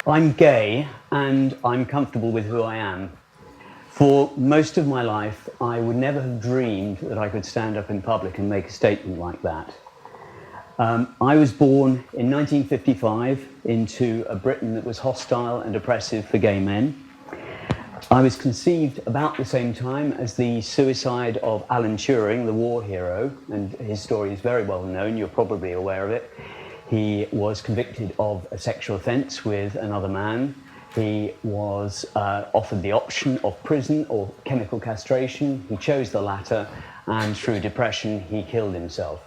I'm gay and I'm comfortable with who I am. For most of my life, I would never have dreamed that I could stand up in public and make a statement like that. I was born in 1955 into a Britain that was hostile and oppressive for gay men. I was conceived about the same time as the suicide of Alan Turing, the war hero, and his story is very well known, you're probably aware of it. He was convicted of a sexual offence with another man. He was offered the option of prison or chemical castration. He chose the latter, and through depression, he killed himself.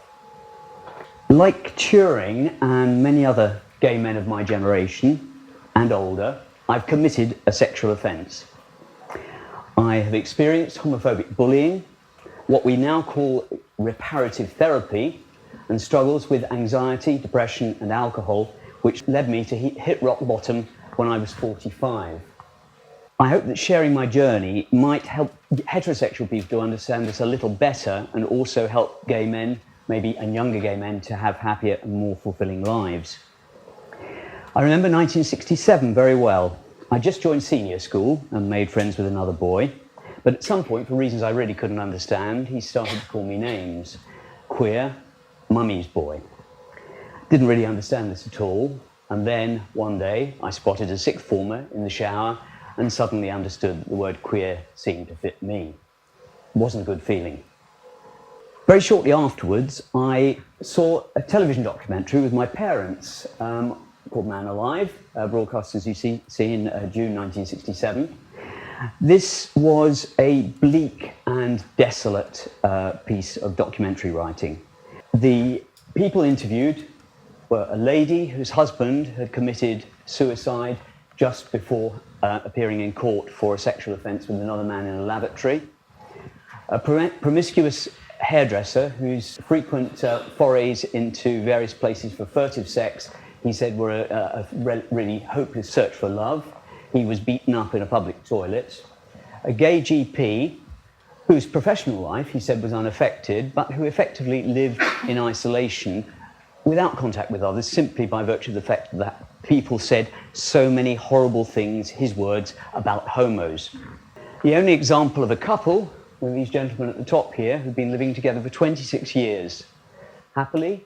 Like Turing and many other gay men of my generation and older, I've committed a sexual offence. I have experienced homophobic bullying, what we now call reparative therapy, and struggles with anxiety, depression and alcohol, which led me to hit rock bottom when I was 45. I hope that sharing my journey might help heterosexual people to understand this a little better and also help gay men, maybe and younger gay men, to have happier and more fulfilling lives. I remember 1967 very well. I just joined senior school and made friends with another boy, but at some point, for reasons I really couldn't understand, he started to call me names. Queer, mummy's boy. Didn't really understand this at all, and then one day I spotted a sixth former in the shower and suddenly understood that the word queer seemed to fit me. It wasn't a good feeling. Very shortly afterwards, I saw a television documentary with my parents called Man Alive, broadcast as you see in June 1967. This was a bleak and desolate piece of documentary writing. The people interviewed were a lady whose husband had committed suicide just before appearing in court for a sexual offence with another man in a lavatory, a promiscuous hairdresser whose frequent forays into various places for furtive sex, he said, were a really hopeless search for love. He was beaten up in a public toilet. A gay GP whose professional life, he said, was unaffected, but who effectively lived in isolation without contact with others, simply by virtue of the fact that people said so many horrible things, his words, about homos. The only example of a couple were these gentlemen at the top here who've been living together for 26 years. Happily?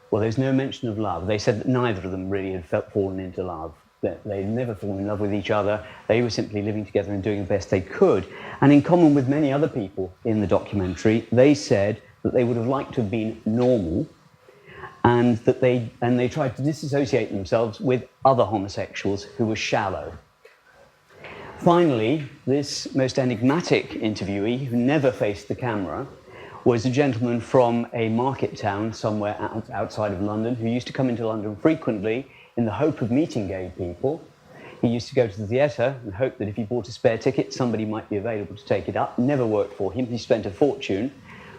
Well, there's no mention of love. They said that neither of them really had fallen into love. They'd never fallen in love with each other. They were simply living together and doing the best they could. And in common with many other people in the documentary, they said that they would have liked to have been normal, and that they tried to disassociate themselves with other homosexuals who were shallow. Finally, this most enigmatic interviewee, who never faced the camera, was a gentleman from a market town somewhere outside of London who used to come into London frequently in the hope of meeting gay people. He used to go to the theatre and hope that if he bought a spare ticket, somebody might be available to take it up. Never worked for him. He spent a fortune.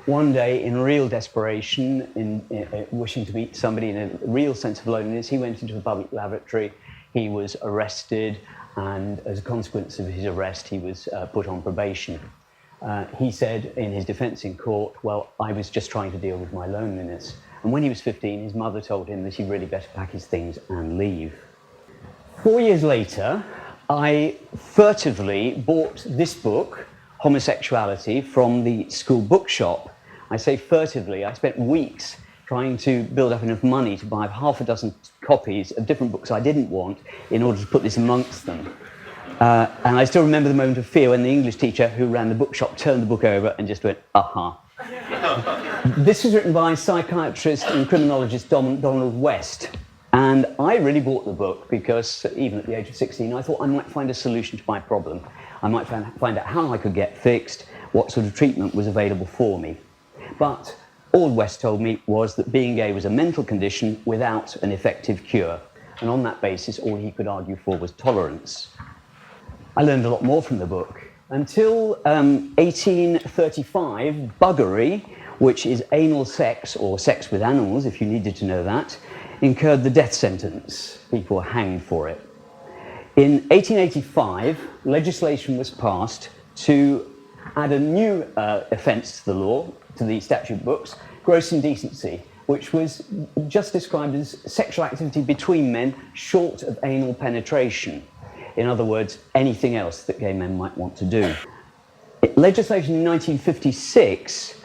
One day, in real desperation, in wishing to meet somebody in a real sense of loneliness, he went into a public lavatory. He was arrested, and as a consequence of his arrest, he was put on probation. He said in his defence in court, well, I was just trying to deal with my loneliness. And when he was 15, his mother told him that he'd really better pack his things and leave. 4 years later, I furtively bought this book, Homosexuality, from the school bookshop. I say furtively, I spent weeks trying to build up enough money to buy half a dozen copies of different books I didn't want in order to put this amongst them. And I still remember the moment of fear when the English teacher who ran the bookshop turned the book over and just went, aha. This was written by psychiatrist and criminologist Donald West. And I really bought the book because even at the age of 16, I thought I might find a solution to my problem. I might find out how I could get fixed, what sort of treatment was available for me. But all West told me was that being gay was a mental condition without an effective cure. And on that basis, all he could argue for was tolerance. I learned a lot more from the book. Until 1835, buggery, which is anal sex, or sex with animals, if you needed to know that, incurred the death sentence. People were hanged for it. In 1885, legislation was passed to add a new offence to the law, to the statute books, gross indecency. which was just described as sexual activity between men short of anal penetration. In other words, anything else that gay men might want to do. Legislation in 1956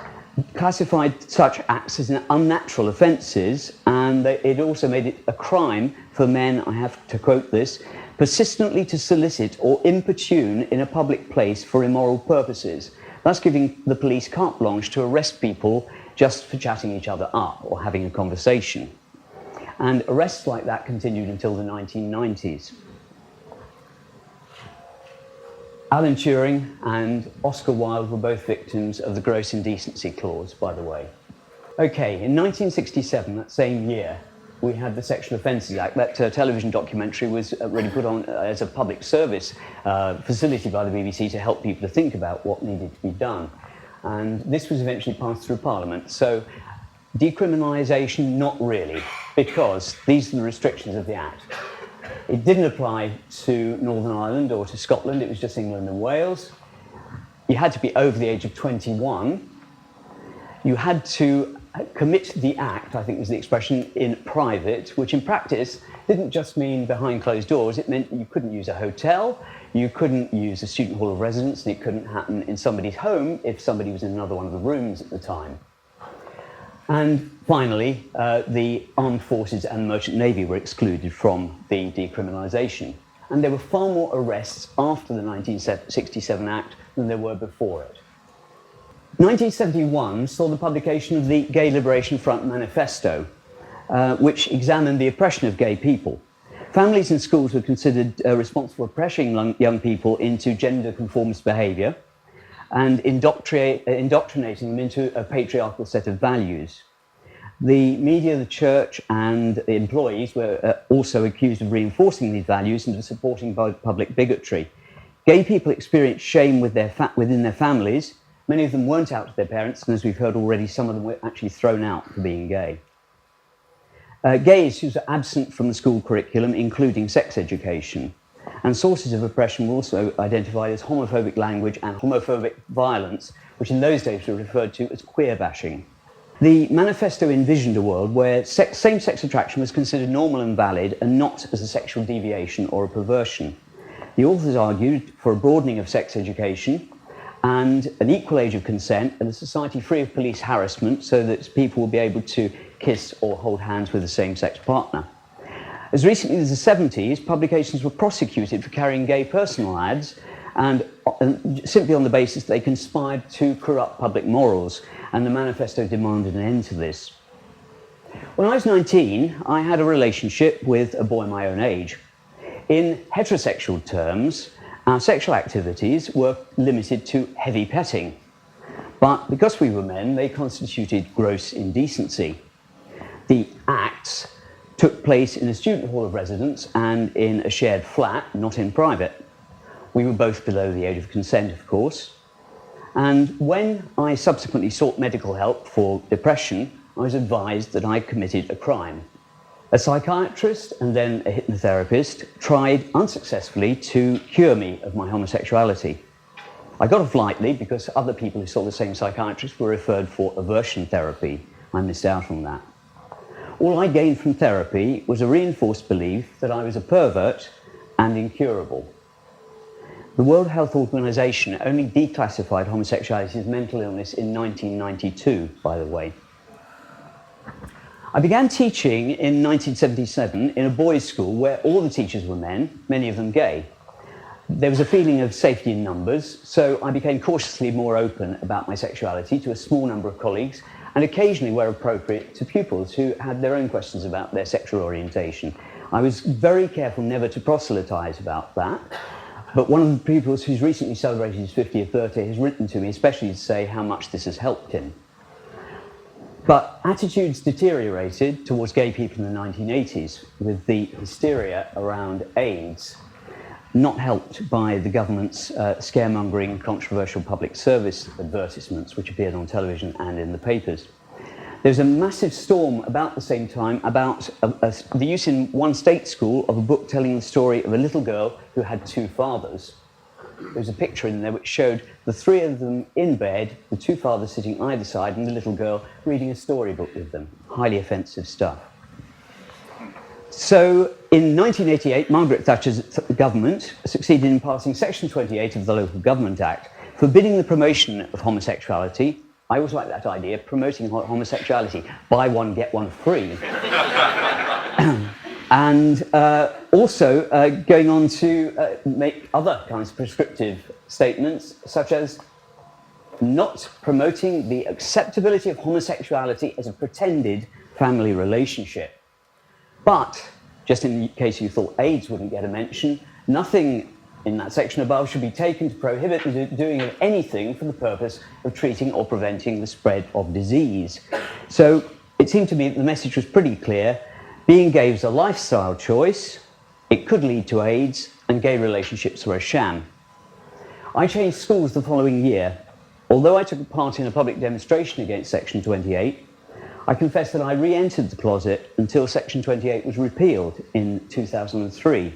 classified such acts as unnatural offences, and it also made it a crime for men, I have to quote this, persistently to solicit or importune in a public place for immoral purposes, thus giving the police carte blanche to arrest people just for chatting each other up or having a conversation. And arrests like that continued until the 1990s. Alan Turing and Oscar Wilde were both victims of the gross indecency clause, by the way. Okay, in 1967, that same year, we had the Sexual Offences Act. That television documentary was really put on as a public service facility by the BBC to help people to think about what needed to be done. And this was eventually passed through Parliament. So decriminalisation, not really, because these are the restrictions of the Act. It didn't apply to Northern Ireland or to Scotland, it was just England and Wales. You had to be over the age of 21. You had to commit the act, I think was the expression, in private, which in practice didn't just mean behind closed doors. It meant you couldn't use a hotel, you couldn't use a student hall of residence, and it couldn't happen in somebody's home if somebody was in another one of the rooms at the time. And finally, the armed forces and merchant navy were excluded from the decriminalisation. And there were far more arrests after the 1967 Act than there were before it. 1971 saw the publication of the Gay Liberation Front Manifesto, which examined the oppression of gay people. Families and schools were considered responsible for pressuring young people into gender-conformist behaviour and indoctrinating them into a patriarchal set of values. The media, the church, and the employees were also accused of reinforcing these values and of supporting public bigotry. Gay people experienced shame within their families. Many of them weren't out to their parents, and as we've heard already, some of them were actually thrown out for being gay. Gay issues are absent from the school curriculum, including sex education. And sources of oppression were also identified as homophobic language and homophobic violence, which in those days were referred to as queer bashing. The manifesto envisioned a world where same-sex attraction was considered normal and valid and not as a sexual deviation or a perversion. The authors argued for a broadening of sex education and an equal age of consent and a society free of police harassment so that people will be able to kiss or hold hands with a same-sex partner. As recently as the 70s, publications were prosecuted for carrying gay personal ads and simply on the basis that they conspired to corrupt public morals, and the manifesto demanded an end to this. When I was 19, I had a relationship with a boy my own age. In heterosexual terms, our sexual activities were limited to heavy petting. But because we were men, they constituted gross indecency. The acts took place in a student hall of residence and in a shared flat, not in private. We were both below the age of consent, of course. And when I subsequently sought medical help for depression, I was advised that I committed a crime. A psychiatrist and then a hypnotherapist tried unsuccessfully to cure me of my homosexuality. I got off lightly because other people who saw the same psychiatrist were referred for aversion therapy. I missed out on that. All I gained from therapy was a reinforced belief that I was a pervert and incurable. The World Health Organization only declassified homosexuality as mental illness in 1992, by the way. I began teaching in 1977 in a boys' school where all the teachers were men, many of them gay. There was a feeling of safety in numbers, so I became cautiously more open about my sexuality to a small number of colleagues, and occasionally, where appropriate, to pupils who had their own questions about their sexual orientation. I was very careful never to proselytize about that, but one of the pupils who's recently celebrated his 50th birthday has written to me, especially to say how much this has helped him. But attitudes deteriorated towards gay people in the 1980s with the hysteria around AIDS, not helped by the government's scaremongering, controversial public service advertisements which appeared on television and in the papers. There was a massive storm about the same time about the use in one state school of a book telling the story of a little girl who had two fathers. there was a picture in there which showed the three of them in bed, the two fathers sitting either side, and the little girl reading a storybook with them. Highly offensive stuff. So in 1988, Margaret Thatcher's government succeeded in passing Section 28 of the Local Government Act, forbidding the promotion of homosexuality. I always like that idea, promoting homosexuality. Buy one, get one free. And also going on to make other kinds of prescriptive statements, such as not promoting the acceptability of homosexuality as a pretended family relationship. But, just in case you thought AIDS wouldn't get a mention, nothing in that section above should be taken to prohibit the doing of anything for the purpose of treating or preventing the spread of disease. So it seemed to me that the message was pretty clear. Being gay was a lifestyle choice, it could lead to AIDS, and gay relationships were a sham. I changed schools the following year. Although I took part in a public demonstration against Section 28, I confess that I re-entered the closet until Section 28 was repealed in 2003.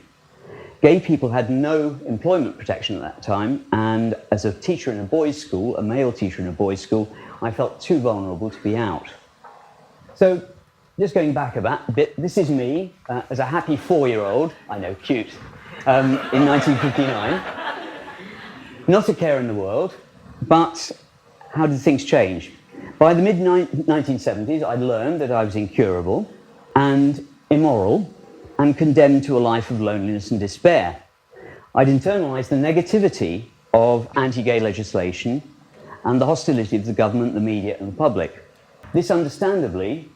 Gay people had no employment protection at that time, and as a teacher in a boys' school, a male teacher in a boys' school, I felt too vulnerable to be out. So, just going back a bit, this is me as a happy 4-year-old, I know, cute, in 1959. Not a care in the world, but how did things change? By the mid-1970s, I'd learned that I was incurable and immoral and condemned to a life of loneliness and despair. I'd internalized the negativity of anti-gay legislation and the hostility of the government, the media, and the public. This understandably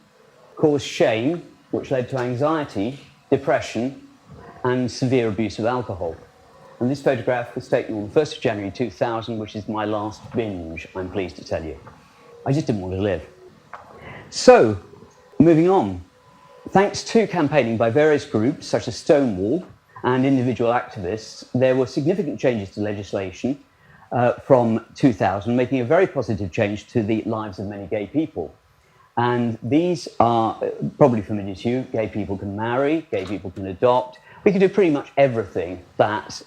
caused shame, which led to anxiety, depression, and severe abuse of alcohol. And this photograph was taken on the 1st of January 2000, which is my last binge, I'm pleased to tell you. I just didn't want to live. So, moving on. Thanks to campaigning by various groups, such as Stonewall and individual activists, there were significant changes to legislation from 2000, making a very positive change to the lives of many gay people. And these are probably familiar to you. Gay people can marry, gay people can adopt. We can do pretty much everything that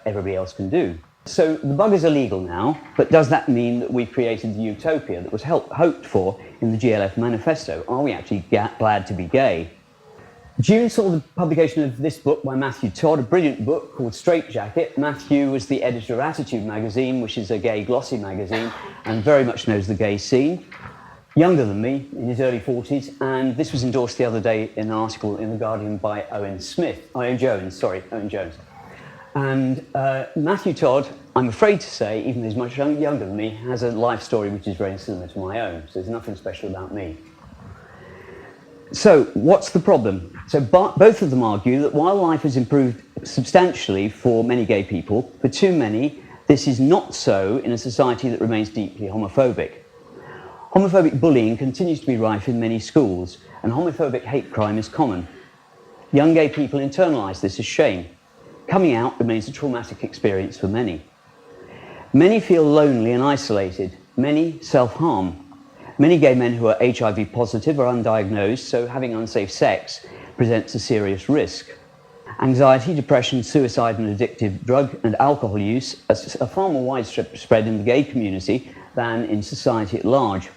everybody else can do. So the buggers are legal now, but does that mean that we've created the utopia that was hoped for in the GLF manifesto? Are we actually glad to be gay? June saw the publication of this book by Matthew Todd, a brilliant book called Straight Jacket. Matthew was the editor of Attitude magazine, which is a gay glossy magazine, and very much knows the gay scene. Younger than me, in his early 40s, and this was endorsed the other day in an article in The Guardian by Owen Jones. And Matthew Todd, I'm afraid to say, even though he's much younger than me, has a life story which is very similar to my own, so there's nothing special about me. So, what's the problem? So, both of them argue that while life has improved substantially for many gay people, for too many, this is not so in a society that remains deeply homophobic. Homophobic bullying continues to be rife in many schools, and homophobic hate crime is common. Young gay people internalise this as shame. Coming out remains a traumatic experience for many. Many feel lonely and isolated. Many self-harm. Many gay men who are HIV positive are undiagnosed, so having unsafe sex presents a serious risk. Anxiety, depression, suicide, and addictive drug and alcohol use are far more widespread in the gay community than in society at large.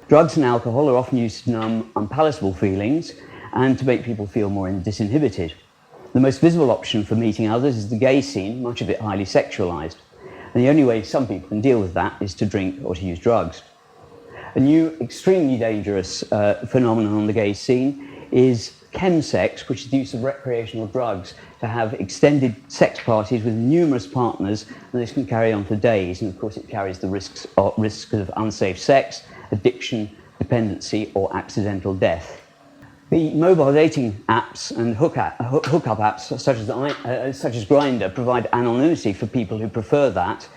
Drugs and alcohol are often used to numb unpalatable feelings and to make people feel more disinhibited. The most visible option for meeting others is the gay scene, much of it highly sexualized. And the only way some people can deal with that is to drink or to use drugs. A new, extremely dangerous phenomenon on the gay scene is chemsex, which is the use of recreational drugs to have extended sex parties with numerous partners, and this can carry on for days, and of course it carries the risks of unsafe sex, addiction, dependency, or accidental death. The mobile dating apps and hookup apps, such as Grindr, provide anonymity for people who prefer that,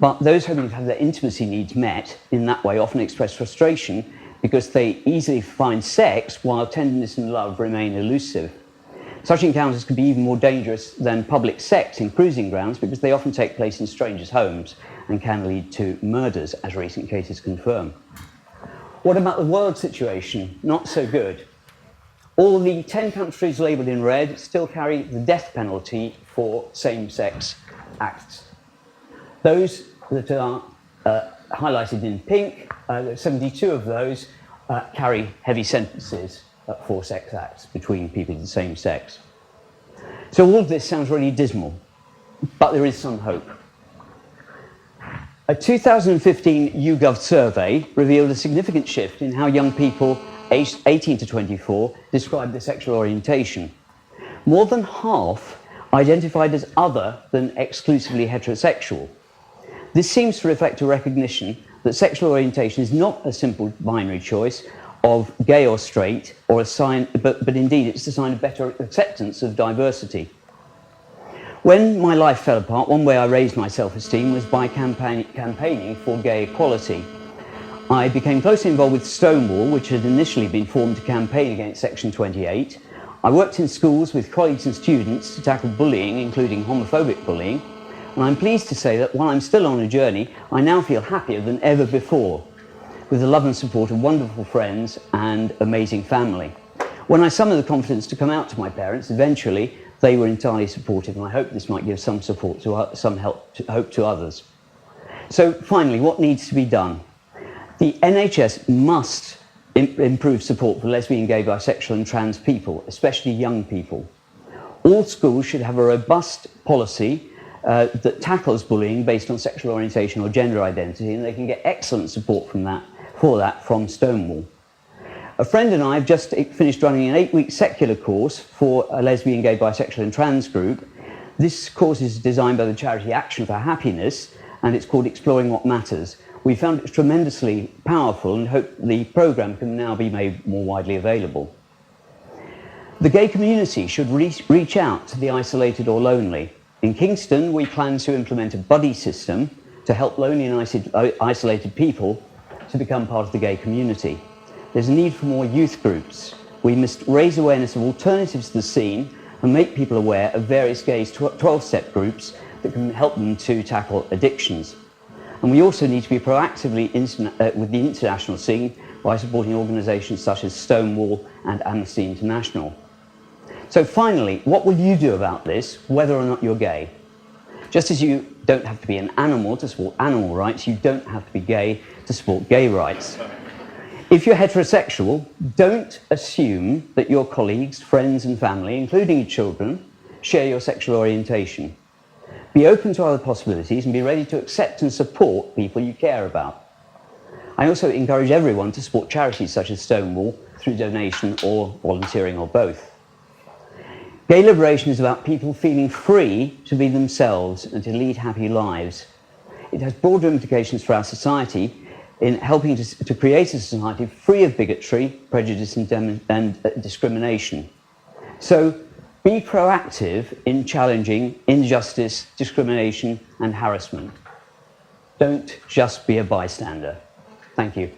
but those hoping to have their intimacy needs met in that way often express frustration because they easily find sex while tenderness and love remain elusive. Such encounters can be even more dangerous than public sex in cruising grounds because they often take place in strangers' homes and can lead to murders, as recent cases confirm. What about the world situation? Not so good. All the 10 countries labelled in red still carry the death penalty for same-sex acts. Those that are highlighted in pink, 72 of those carry heavy sentences for sex acts between people of the same sex. So all of this sounds really dismal, but there is some hope. A 2015 YouGov survey revealed a significant shift in how young people aged 18 to 24 describe their sexual orientation. More than half identified as other than exclusively heterosexual. This seems to reflect a recognition that sexual orientation is not a simple binary choice of gay or straight, or a sign, but indeed it's a sign of better acceptance of diversity. When my life fell apart, one way I raised my self-esteem was by campaigning for gay equality. I became closely involved with Stonewall, which had initially been formed to campaign against Section 28. I worked in schools with colleagues and students to tackle bullying, including homophobic bullying. And I'm pleased to say that while I'm still on a journey, I now feel happier than ever before, with the love and support of wonderful friends and amazing family. When I summoned the confidence to come out to my parents, eventually they were entirely supportive, and I hope this might give some support to hope to others. So finally, what needs to be done? The NHS must improve support for lesbian, gay, bisexual and trans people, especially young people. All schools should have a robust policy that tackles bullying based on sexual orientation or gender identity, and they can get excellent support for that from Stonewall. A friend and I have just finished running an 8-week secular course for a lesbian, gay, bisexual and trans group. This course is designed by the charity Action for Happiness, and it's called Exploring What Matters. We found it tremendously powerful and hope the programme can now be made more widely available. The gay community should reach out to the isolated or lonely. In Kingston, we plan to implement a buddy system to help lonely and isolated people to become part of the gay community. There's a need for more youth groups. We must raise awareness of alternatives to the scene and make people aware of various gay 12-step groups that can help them to tackle addictions. And we also need to be proactively with the international scene by supporting organisations such as Stonewall and Amnesty International. So finally, what will you do about this, whether or not you're gay? Just as you don't have to be an animal to support animal rights, you don't have to be gay to support gay rights. If you're heterosexual, don't assume that your colleagues, friends and family, including your children, share your sexual orientation. Be open to other possibilities and be ready to accept and support people you care about. I also encourage everyone to support charities such as Stonewall through donation or volunteering or both. Gay liberation is about people feeling free to be themselves and to lead happy lives. It has broader implications for our society in helping to create a society free of bigotry, prejudice and discrimination. So be proactive in challenging injustice, discrimination and harassment. Don't just be a bystander. Thank you.